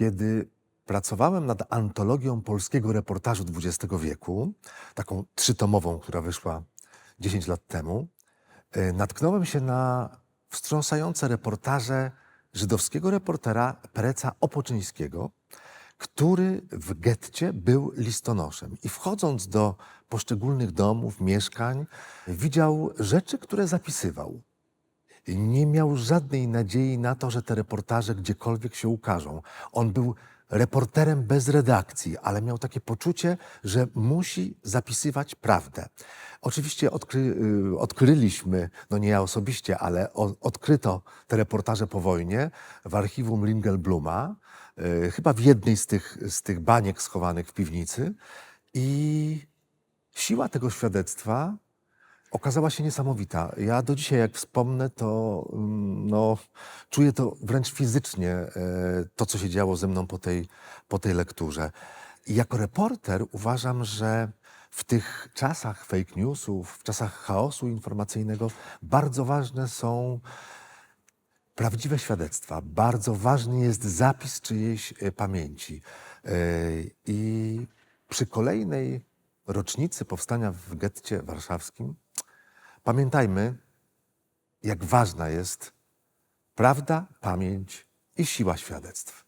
Kiedy pracowałem nad antologią polskiego reportażu XX wieku, taką trzytomową, która wyszła 10 lat temu, natknąłem się na wstrząsające reportaże żydowskiego reportera Pereca Opoczyńskiego, który w getcie był listonoszem. I wchodząc do poszczególnych domów, mieszkań, widział rzeczy, które zapisywał. Nie miał żadnej nadziei na to, że te reportaże gdziekolwiek się ukażą. On był reporterem bez redakcji, ale miał takie poczucie, że musi zapisywać prawdę. Oczywiście odkryliśmy, no nie ja osobiście, ale odkryto te reportaże po wojnie w archiwum Ringelbluma, chyba w jednej z tych baniek schowanych w piwnicy. I siła tego świadectwa okazała się niesamowita. Ja do dzisiaj, jak wspomnę, to no, czuję to wręcz fizycznie, to, co się działo ze mną po tej lekturze. I jako reporter uważam, że w tych czasach fake newsów, w czasach chaosu informacyjnego bardzo ważne są prawdziwe świadectwa. Bardzo ważny jest zapis czyjejś pamięci. I przy kolejnej rocznicy powstania w getcie warszawskim pamiętajmy, jak ważna jest prawda, pamięć i siła świadectw.